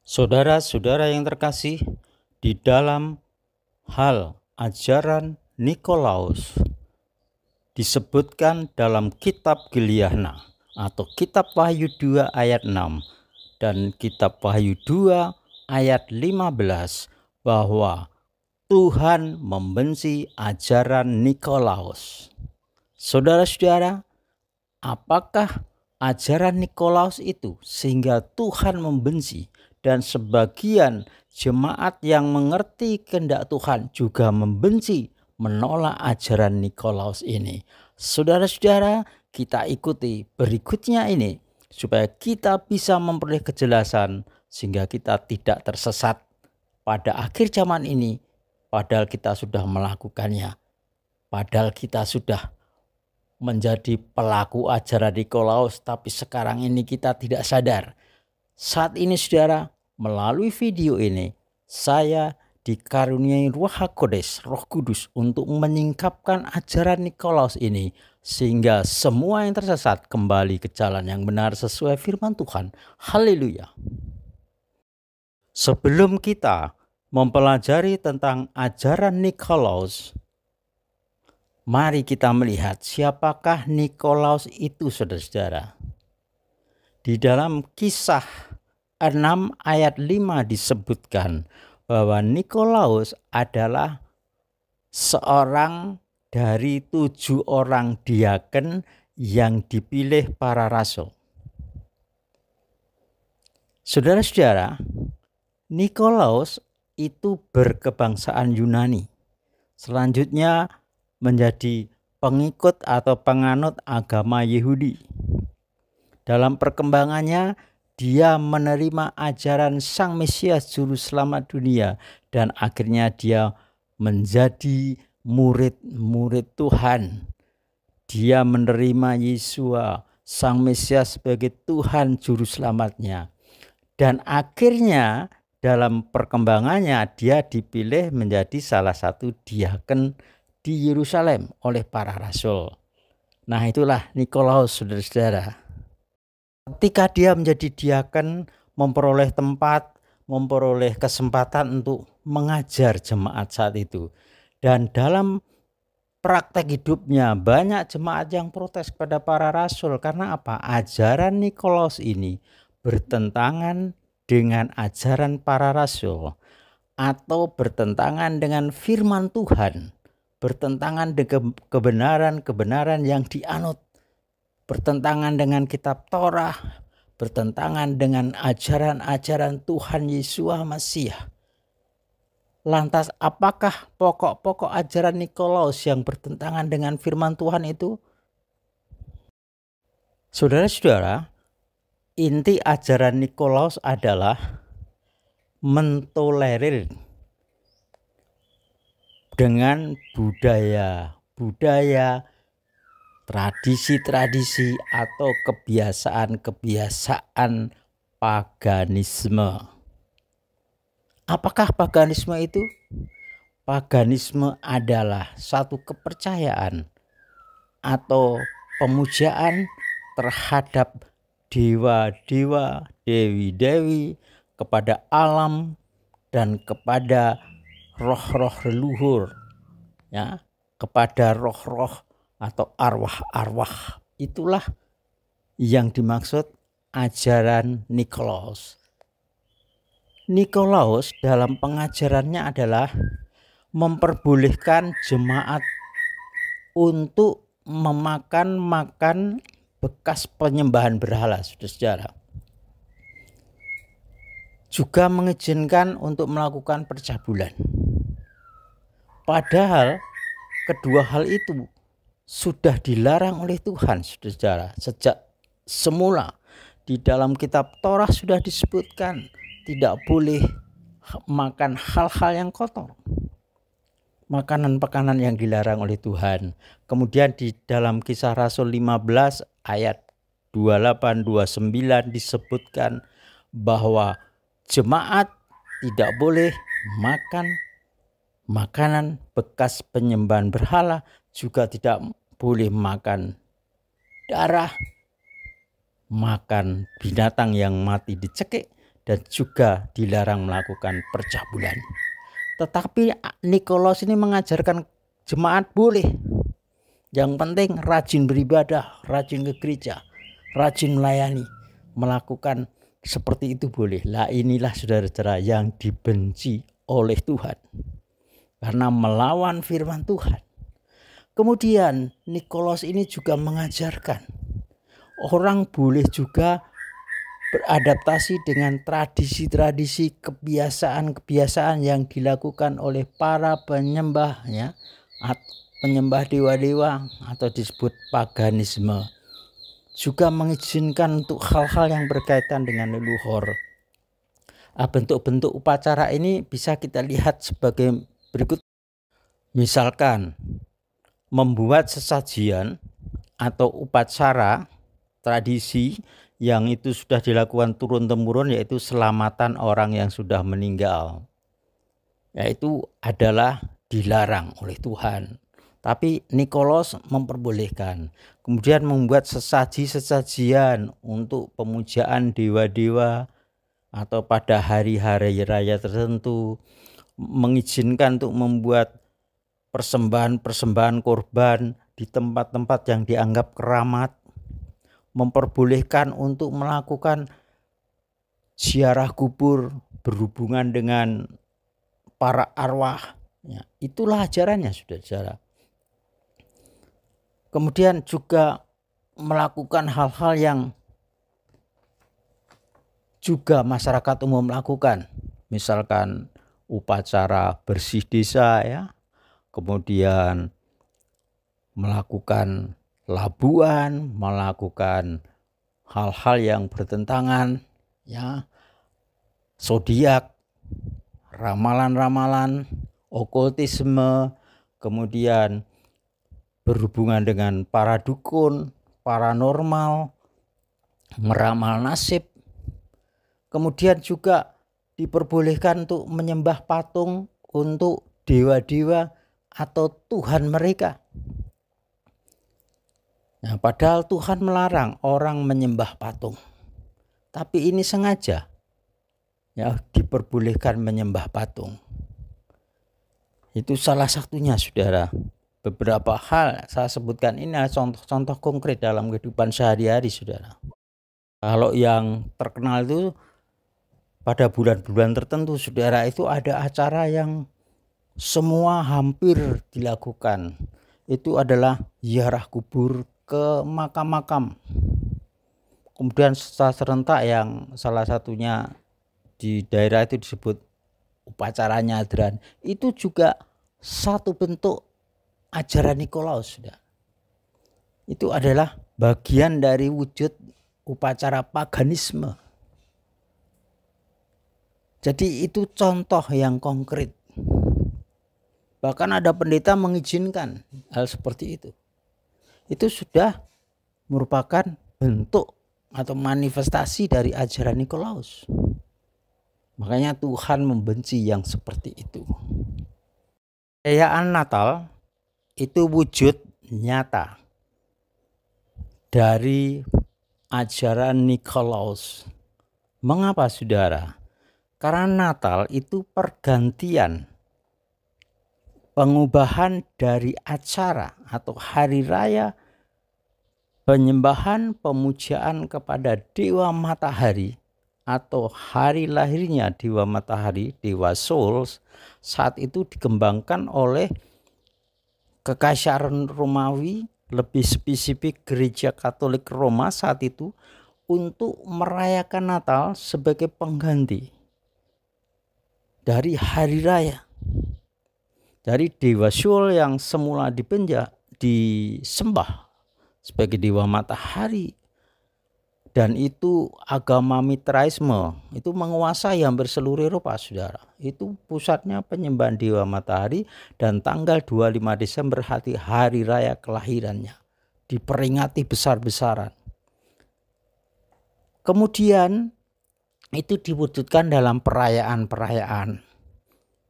Saudara-saudara yang terkasih, di dalam hal ajaran Nikolaus disebutkan dalam kitab Giliahna atau kitab Wahyu 2 ayat 6 dan kitab Wahyu 2 ayat 15 bahwa Tuhan membenci ajaran Nikolaus. Saudara-saudara, apakah ajaran Nikolaus itu sehingga Tuhan membenci? Dan sebagian jemaat yang mengerti kehendak Tuhan juga membenci, menolak ajaran Nikolaus ini. Saudara-saudara, kita ikuti berikutnya ini supaya kita bisa memperoleh kejelasan sehingga kita tidak tersesat pada akhir zaman ini, padahal kita sudah melakukannya, padahal kita sudah menjadi pelaku ajaran Nikolaus, tapi sekarang ini kita tidak sadar. Saat ini saudara, melalui video ini saya dikaruniai Roh HaKodes, Roh Kudus untuk menyingkapkan ajaran Nikolaus ini sehingga semua yang tersesat kembali ke jalan yang benar sesuai firman Tuhan. Haleluya. Sebelum kita mempelajari tentang ajaran Nikolaus, mari kita melihat siapakah Nikolaus itu, saudara-saudara. Di dalam Kisah 6 ayat 5 disebutkan bahwa Nikolaus adalah seorang dari 7 orang diaken yang dipilih para rasul. Saudara-saudara, Nikolaus itu berkebangsaan Yunani. Selanjutnya menjadi pengikut atau penganut agama Yahudi. Dalam perkembangannya, dia menerima ajaran Sang Mesias Juru Selamat dunia dan akhirnya dia menjadi murid-murid Tuhan. Dia menerima Yesua Sang Mesias sebagai Tuhan Juru Selamatnya. Dan akhirnya dalam perkembangannya dia dipilih menjadi salah satu diaken di Yerusalem oleh para rasul. Nah, itulah Nikolaus, saudara-saudara. Ketika dia menjadi diaken, memperoleh tempat, memperoleh kesempatan untuk mengajar jemaat saat itu. Dan dalam praktek hidupnya banyak jemaat yang protes kepada para rasul. Karena apa? Ajaran Nikolaus ini bertentangan dengan ajaran para rasul atau bertentangan dengan firman Tuhan, bertentangan dengan kebenaran-kebenaran yang dianut, bertentangan dengan kitab Torah, bertentangan dengan ajaran-ajaran Tuhan Yesus Mesias. Lantas apakah pokok-pokok ajaran Nikolaus yang bertentangan dengan firman Tuhan itu? Saudara-saudara, inti ajaran Nikolaus adalah mentolerir dengan budaya tradisi-tradisi atau kebiasaan-kebiasaan paganisme. Apakah paganisme itu? Paganisme adalah satu kepercayaan atau pemujaan terhadap dewa-dewa, dewi-dewi, kepada alam dan kepada roh-roh leluhur, ya, kepada roh-roh atau arwah-arwah. Itulah yang dimaksud ajaran Nikolaus. Nikolaus dalam pengajarannya adalah memperbolehkan jemaat untuk makan bekas penyembahan berhala, saudara-saudara. Juga mengizinkan untuk melakukan percabulan. Padahal kedua hal itu sudah dilarang oleh Tuhan, saudara-saudara. Sejak semula di dalam kitab Torah sudah disebutkan tidak boleh makan hal-hal yang kotor, makanan-makanan yang dilarang oleh Tuhan. Kemudian di dalam Kisah Rasul 15 ayat 28-29 disebutkan bahwa jemaat tidak boleh makan makanan bekas penyembahan berhala, juga tidak boleh makan darah, makan binatang yang mati dicekik, dan juga dilarang melakukan percabulan. Tetapi Nikolaus ini mengajarkan jemaat boleh. Yang penting rajin beribadah, rajin ke gereja, rajin melayani, melakukan seperti itu boleh. Lah inilah saudara-saudara yang dibenci oleh Tuhan, karena melawan firman Tuhan. Kemudian Nikolaus ini juga mengajarkan orang boleh juga beradaptasi dengan tradisi-tradisi, kebiasaan-kebiasaan yang dilakukan oleh para penyembah, ya, penyembah dewa-dewa atau disebut paganisme. Juga mengizinkan untuk hal-hal yang berkaitan dengan leluhur. Bentuk-bentuk upacara ini bisa kita lihat sebagai berikut. Misalkan membuat sesajian atau upacara tradisi yang itu sudah dilakukan turun-temurun, yaitu selamatan orang yang sudah meninggal, yaitu adalah dilarang oleh Tuhan. Tapi Nikolaus memperbolehkan. Kemudian membuat sesaji-sesajian untuk pemujaan dewa-dewa atau pada hari-hari raya tertentu, mengizinkan untuk membuat persembahan-persembahan korban di tempat-tempat yang dianggap keramat, memperbolehkan untuk melakukan ziarah kubur berhubungan dengan para arwah. Ya, itulah ajarannya, saudara-saudara. Kemudian juga melakukan hal-hal yang juga masyarakat umum lakukan, misalkan upacara bersih desa, ya, kemudian melakukan labuan, melakukan hal-hal yang bertentangan, ya, zodiak, ramalan-ramalan, okultisme, kemudian berhubungan dengan para dukun, paranormal, meramal nasib. Kemudian juga diperbolehkan untuk menyembah patung untuk dewa-dewa atau Tuhan mereka. Nah, padahal Tuhan melarang orang menyembah patung. Tapi ini sengaja, ya, diperbolehkan menyembah patung. Itu salah satunya, saudara. Beberapa hal saya sebutkan ini adalah contoh-contoh konkret dalam kehidupan sehari-hari, saudara. Kalau yang terkenal itu pada bulan-bulan tertentu, saudara, itu ada acara yang semua hampir dilakukan. Itu adalah ziarah kubur ke makam-makam. Kemudian secara serentak yang salah satunya di daerah itu disebut upacara nyadran. Itu juga satu bentuk ajaran Nikolaus, sudah. Itu adalah bagian dari wujud upacara paganisme. Jadi itu contoh yang konkret. Bahkan ada pendeta mengizinkan hal seperti itu. Itu sudah merupakan bentuk atau manifestasi dari ajaran Nikolaus. Makanya Tuhan membenci yang seperti itu. Perayaan Natal itu wujud nyata dari ajaran Nikolaus. Mengapa, saudara? Karena Natal itu pergantian, pengubahan dari acara atau hari raya penyembahan pemujaan kepada dewa matahari atau hari lahirnya dewa matahari, dewa Sol, saat itu dikembangkan oleh Kekaisaran Romawi, lebih spesifik Gereja Katolik Roma saat itu, untuk merayakan Natal sebagai pengganti dari hari raya. Dari dewa Sol yang semula disembah sebagai dewa matahari, dan itu agama Mitraisme itu menguasai hampir seluruh Eropa, saudara. Itu pusatnya penyembahan dewa matahari, dan tanggal 25 Desember hari raya kelahirannya diperingati besar-besaran. Kemudian itu diwujudkan dalam perayaan-perayaan,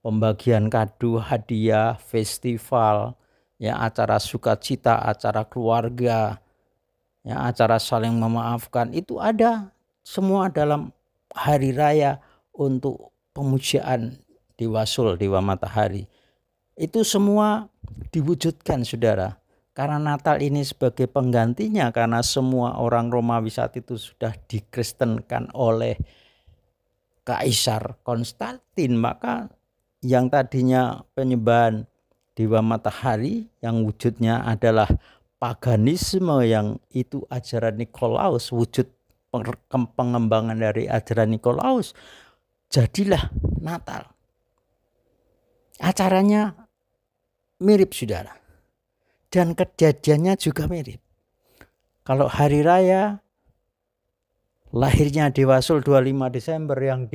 pembagian kado, hadiah, festival, ya, acara sukacita, acara keluarga, ya, acara saling memaafkan. Itu ada semua dalam hari raya untuk pemujaan Dewa Sul, Dewa Matahari. Itu semua diwujudkan, saudara. Karena Natal ini sebagai penggantinya, karena semua orang Romawi saat itu sudah dikristenkan oleh Kaisar Konstantin, maka yang tadinya penyembahan Dewa Matahari yang wujudnya adalah paganisme, yang itu ajaran Nikolaus, wujud pengembangan dari ajaran Nikolaus, jadilah Natal. Acaranya mirip, saudara, dan kejadiannya juga mirip. Kalau hari raya lahirnya Dewa Sul 25 Desember yang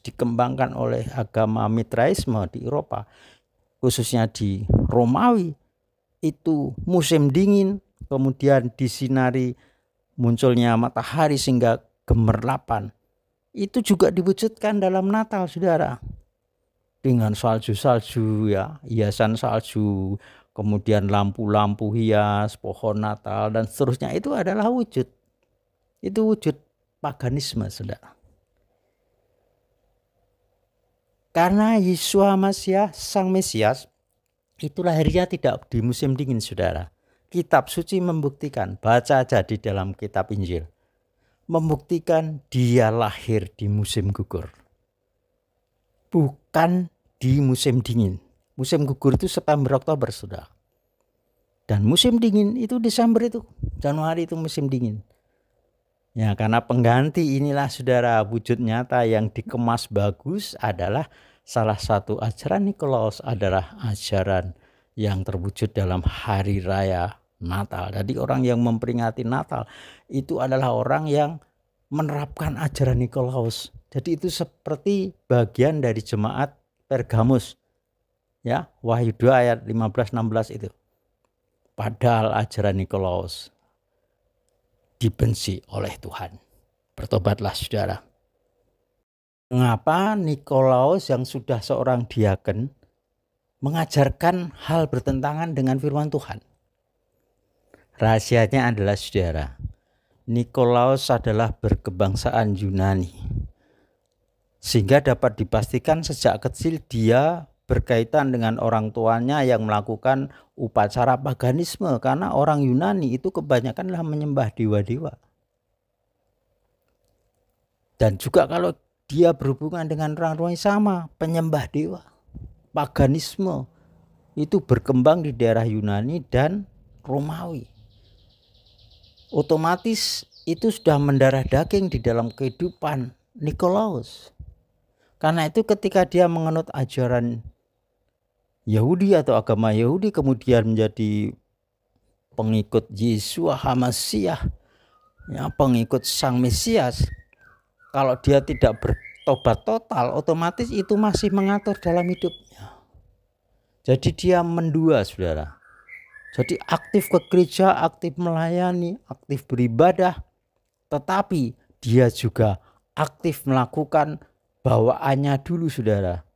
dikembangkan oleh agama Mitraisme di Eropa, khususnya di Romawi, itu musim dingin, kemudian disinari munculnya matahari sehingga gemerlapan. Itu juga diwujudkan dalam Natal, saudara, dengan salju-salju, ya, hiasan salju, kemudian lampu-lampu hias, pohon Natal, dan seterusnya. Itu adalah wujud paganisme, saudara. Karena Yesus Mesias, Sang Mesias, itu lahirnya tidak di musim dingin, saudara. Kitab suci membuktikan, baca aja di dalam kitab Injil, membuktikan dia lahir di musim gugur, bukan di musim dingin. Musim gugur itu September Oktober, saudara. Dan musim dingin itu Desember, itu Januari, itu musim dingin. Ya, karena pengganti inilah, saudara, wujud nyata yang dikemas bagus adalah salah satu ajaran Nikolaus, adalah ajaran yang terwujud dalam hari raya Natal. Jadi orang yang memperingati Natal itu adalah orang yang menerapkan ajaran Nikolaus. Jadi itu seperti bagian dari jemaat Pergamus, ya, Wahyu 2 ayat 15-16 itu. Padahal ajaran Nikolaus dibenci oleh Tuhan. Bertobatlah, saudara. Mengapa Nikolaus yang sudah seorang diaken mengajarkan hal bertentangan dengan firman Tuhan? Rahasianya adalah, saudara, Nikolaus adalah berkebangsaan Yunani, sehingga dapat dipastikan sejak kecil dia berkaitan dengan orang tuanya yang melakukan upacara paganisme, karena orang Yunani itu kebanyakanlah menyembah dewa-dewa. Dan juga kalau dia berhubungan dengan orang Romawi, sama, penyembah dewa. Paganisme itu berkembang di daerah Yunani dan Romawi. Otomatis itu sudah mendarah daging di dalam kehidupan Nikolaus. Karena itu ketika dia menganut ajaran Yahudi atau agama Yahudi, kemudian menjadi pengikut Yesus Mesias, ya, pengikut Sang Mesias, kalau dia tidak bertobat total, otomatis itu masih mengatur dalam hidupnya. Jadi dia mendua, saudara. Jadi aktif ke gereja, aktif melayani, aktif beribadah, tetapi dia juga aktif melakukan bawaannya dulu, saudara,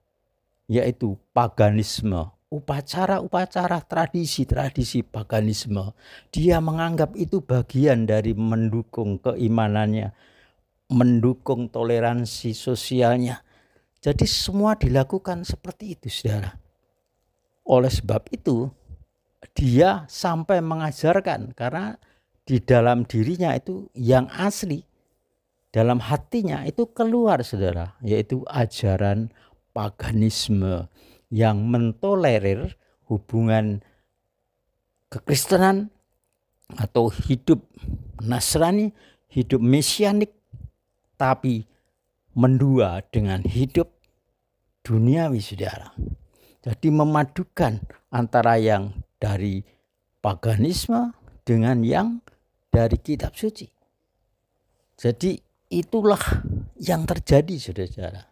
yaitu paganisme, upacara-upacara, tradisi-tradisi paganisme. Dia menganggap itu bagian dari mendukung keimanannya, mendukung toleransi sosialnya. Jadi semua dilakukan seperti itu, saudara. Oleh sebab itu dia sampai mengajarkan, karena di dalam dirinya itu yang asli, dalam hatinya itu keluar, saudara, yaitu ajaran paganisme yang mentolerir hubungan kekristenan atau hidup Nasrani, hidup mesianik, tapi mendua dengan hidup duniawi, saudara. Jadi memadukan antara yang dari paganisme dengan yang dari kitab suci. Jadi itulah yang terjadi, saudara-saudara.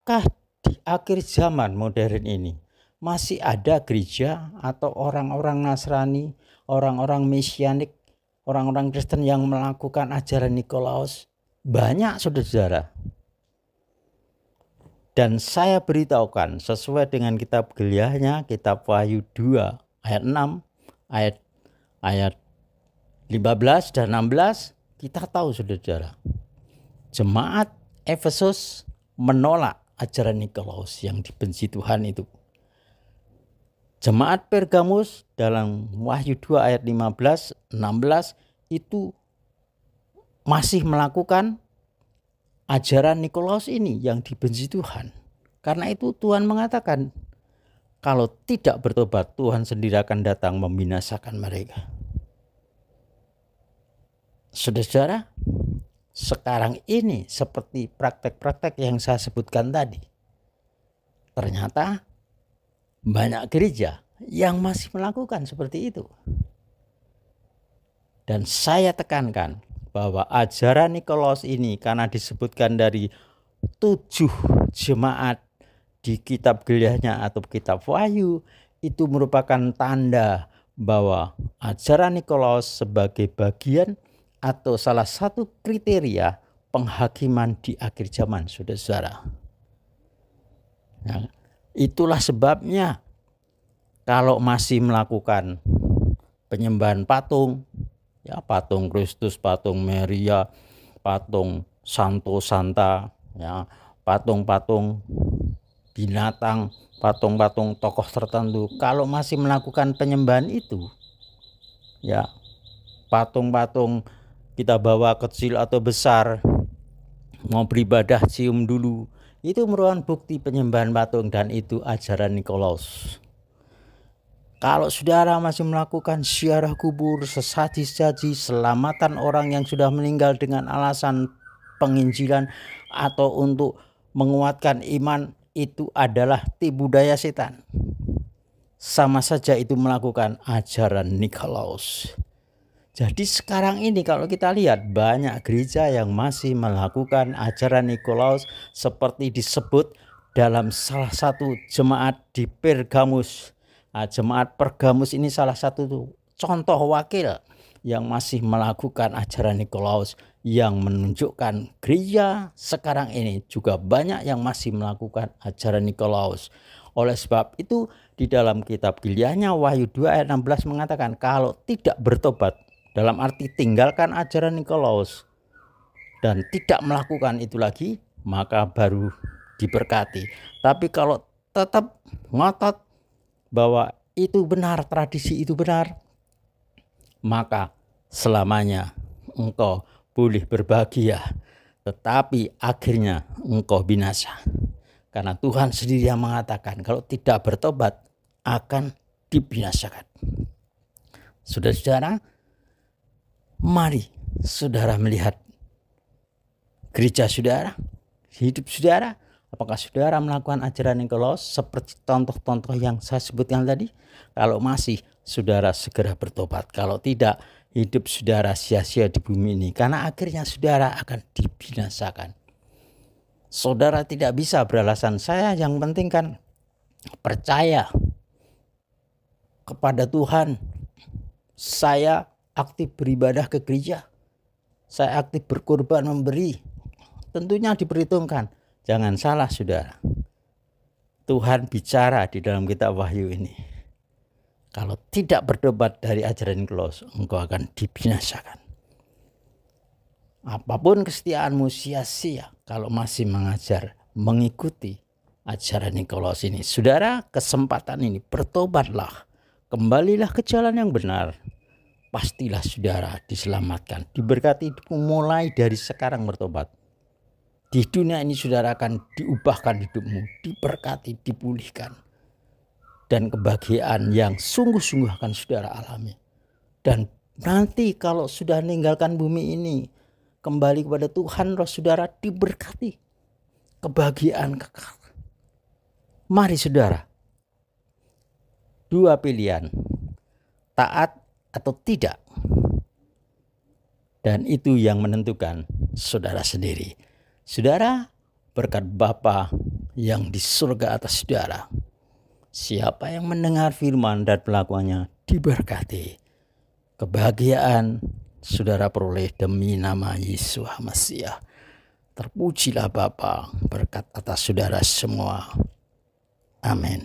Apakah di akhir zaman modern ini masih ada gereja atau orang-orang Nasrani, orang-orang mesianik, orang-orang Kristen yang melakukan ajaran Nikolaus? Banyak, saudara-saudara. Dan saya beritahukan sesuai dengan kitab Geliahnya, kitab Wahyu 2 ayat 6, ayat 15 dan 16, kita tahu saudara, jemaat Efesus menolak ajaran Nikolaus yang dibenci Tuhan itu. Jemaat Pergamus dalam Wahyu 2 ayat 15, 16 itu masih melakukan ajaran Nikolaus ini yang dibenci Tuhan. Karena itu Tuhan mengatakan, kalau tidak bertobat, Tuhan sendiri akan datang membinasakan mereka. Saudara, sekarang ini seperti praktek-praktek yang saya sebutkan tadi. Ternyata banyak gereja yang masih melakukan seperti itu. Dan saya tekankan bahwa ajaran Nikolaus ini karena disebutkan dari 7 jemaat di kitab Geliahnya atau kitab Wahyu, itu merupakan tanda bahwa ajaran Nikolaus sebagai bagian atau salah satu kriteria penghakiman di akhir zaman, saudara-saudara. Nah, itulah sebabnya kalau masih melakukan penyembahan patung, ya patung Kristus, patung Maria, patung Santo Santa, ya patung-patung binatang, patung-patung tokoh tertentu, kalau masih melakukan penyembahan itu, ya patung-patung kita bawa kecil atau besar, mau beribadah cium dulu, itu merupakan bukti penyembahan patung dan itu ajaran Nikolaus. Kalau saudara masih melakukan ziarah kubur, sesaji-saji, selamatan orang yang sudah meninggal dengan alasan penginjilan atau untuk menguatkan iman, itu adalah tipu daya setan. Sama saja itu melakukan ajaran Nikolaus. Jadi sekarang ini kalau kita lihat banyak gereja yang masih melakukan ajaran Nikolaus seperti disebut dalam salah satu jemaat di Pergamus. Nah, jemaat Pergamus ini salah satu contoh wakil yang masih melakukan ajaran Nikolaus, yang menunjukkan gereja sekarang ini juga banyak yang masih melakukan ajaran Nikolaus. Oleh sebab itu di dalam kitab Geliahnya Wahyu 2 ayat 16 mengatakan kalau tidak bertobat, dalam arti tinggalkan ajaran Nikolaus dan tidak melakukan itu lagi, maka baru diberkati. Tapi kalau tetap ngotot bahwa itu benar, tradisi itu benar, maka selamanya engkau boleh berbahagia, tetapi akhirnya engkau binasa. Karena Tuhan sendiri yang mengatakan kalau tidak bertobat akan dibinasakan. Saudara-saudara, mari saudara melihat gereja saudara, hidup saudara. Apakah saudara melakukan ajaran Nikolaus seperti contoh-contoh yang saya sebutkan tadi? Kalau masih, saudara segera bertobat. Kalau tidak, hidup saudara sia-sia di bumi ini. Karena akhirnya saudara akan dibinasakan. Saudara tidak bisa beralasan, saya yang penting kan percaya kepada Tuhan. Saya aktif beribadah ke gereja. Saya aktif berkorban memberi. Tentunya diperhitungkan. Jangan salah saudara. Tuhan bicara di dalam kitab Wahyu ini. Kalau tidak bertobat dari ajaran Nikolaus, engkau akan dibinasakan. Apapun kesetiaanmu sia-sia kalau masih mengajar, mengikuti ajaran Nikolaus ini. Saudara, kesempatan ini bertobatlah. Kembalilah ke jalan yang benar. Pastilah saudara diselamatkan. Diberkati mulai dari sekarang bertobat. Di dunia ini saudara akan diubahkan hidupmu, diberkati, dipulihkan. Dan kebahagiaan yang sungguh-sungguh akan saudara alami. Dan nanti kalau sudah meninggalkan bumi ini, kembali kepada Tuhan, roh saudara diberkati. Kebahagiaan kekal. Mari saudara, dua pilihan, taat atau tidak. Dan itu yang menentukan saudara sendiri. Saudara, berkat Bapa yang di surga atas saudara, siapa yang mendengar firman dan melakukannya diberkati. Kebahagiaan saudara peroleh demi nama Yesus Mesias. Terpujilah Bapa, berkat atas saudara semua. Amin.